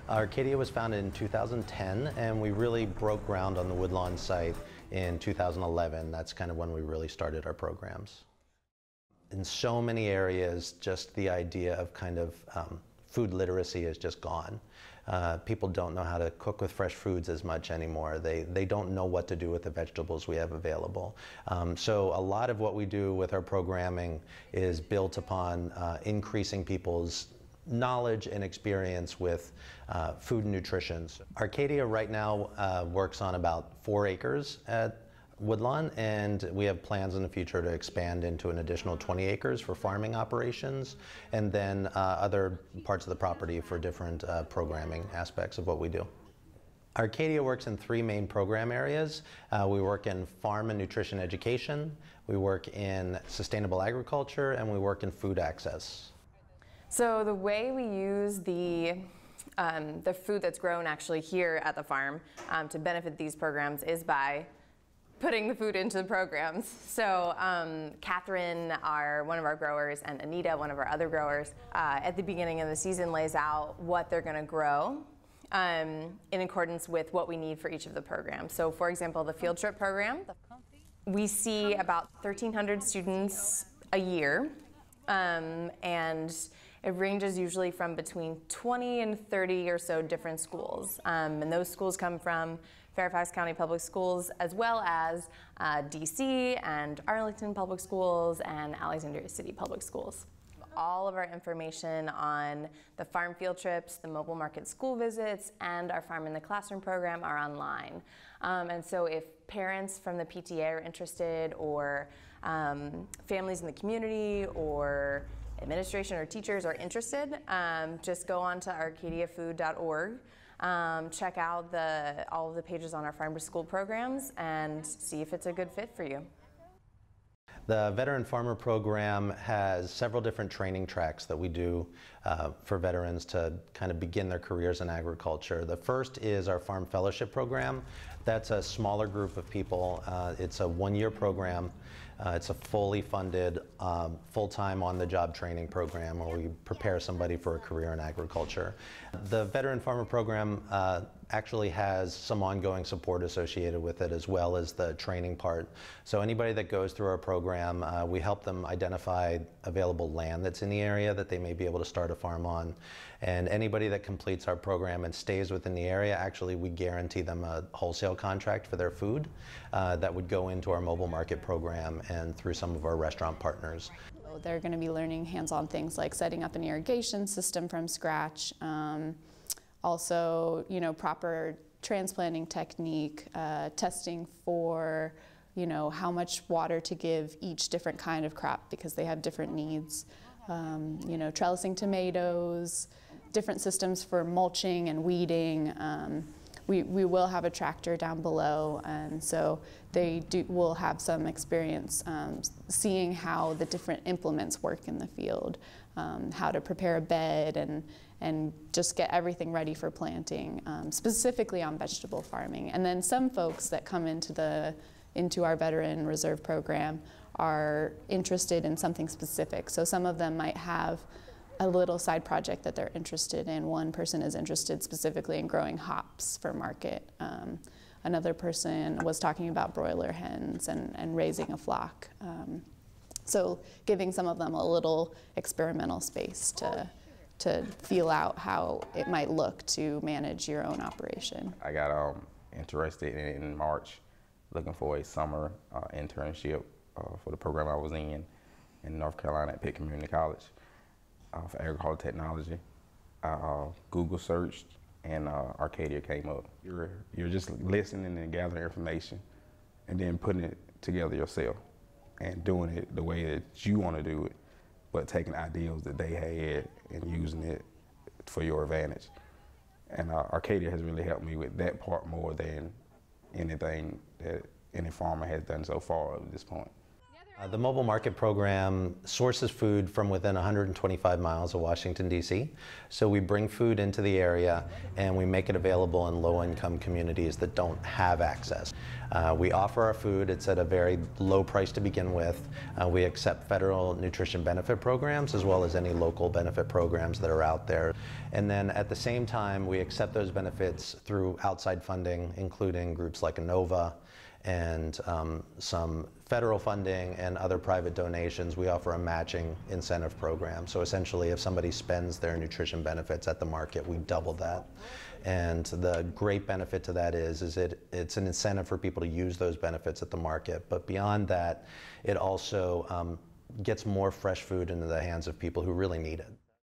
Arcadia was founded in 2010, and we really broke ground on the Woodlawn site in 2011. That's kind of when we really started our programs. In so many areas, just the idea of kind of food literacy is just gone. People don't know how to cook with fresh foods as much anymore. They don't know what to do with the vegetables we have available. So a lot of what we do with our programming is built upon increasing people's knowledge and experience with food and nutrition. Arcadia right now works on about 4 acres at Woodlawn, and we have plans in the future to expand into an additional 20 acres for farming operations, and then other parts of the property for different programming aspects of what we do. Arcadia works in 3 main program areas. We work in farm and nutrition education, we work in sustainable agriculture, and we work in food access. So the way we use the food that's grown actually here at the farm to benefit these programs is by putting the food into the programs. So Katherine, one of our growers, and Anita, one of our other growers, at the beginning of the season lays out what they're going to grow in accordance with what we need for each of the programs. So for example, the field trip program, we see about 1,300 students a year, and it ranges usually from between 20 and 30 or so different schools. And those schools come from Fairfax County Public Schools, as well as DC and Arlington Public Schools and Alexandria City Public Schools. All of our information on the farm field trips, the mobile market school visits, and our Farm in the Classroom program are online. And so if parents from the PTA are interested, or families in the community, or administration or teachers are interested, just go on to arcadiafood.org. Check out all of the pages on our farm to school programs and see if it's a good fit for you. The Veteran Farmer Program has several different training tracks that we do for veterans to kind of begin their careers in agriculture. The first is our Farm Fellowship Program. That's a smaller group of people. It's a 1-year program. It's a fully funded, full-time on-the-job training program where we prepare somebody for a career in agriculture. The Veteran Farmer Program actually has some ongoing support associated with it, as well as the training part. So anybody that goes through our program, we help them identify available land that's in the area that they may be able to start a farm on. And anybody that completes our program and stays within the area, actually we guarantee them a wholesale contract for their food that would go into our mobile market program and through some of our restaurant partners. They're going to be learning hands-on things like setting up an irrigation system from scratch. Also, proper transplanting technique, testing for, how much water to give each different kind of crop because they have different needs. Trellising tomatoes, different systems for mulching and weeding. We will have a tractor down below, and so they will have some experience seeing how the different implements work in the field, how to prepare a bed and just get everything ready for planting, specifically on vegetable farming. And then some folks that come into our Veteran Reserve Program are interested in something specific. So some of them might have a little side project that they're interested in. One person is interested specifically in growing hops for market. Another person was talking about broiler hens and raising a flock. So giving some of them a little experimental space to feel out how it might look to manage your own operation. I got interested in March, looking for a summer internship for the program I was in North Carolina at Pitt Community College for agricultural technology. I Google searched and Arcadia came up. You're just listening and gathering information and then putting it together yourself and doing it the way that you want to do it, but taking ideals that they had and using it for your advantage. And Arcadia has really helped me with that part more than anything that any farmer has done so far at this point. The mobile market program sources food from within 125 miles of Washington, D.C. So we bring food into the area and we make it available in low-income communities that don't have access. We offer our food. It's at a very low price to begin with. We accept federal nutrition benefit programs as well as any local benefit programs that are out there. And then at the same time, we accept those benefits through outside funding, including groups like ANOVA and some federal funding and other private donations. We offer a matching incentive program. So essentially, if somebody spends their nutrition benefits at the market, we double that. And the great benefit to that is it's an incentive for people to use those benefits at the market. But beyond that, it also gets more fresh food into the hands of people who really need it.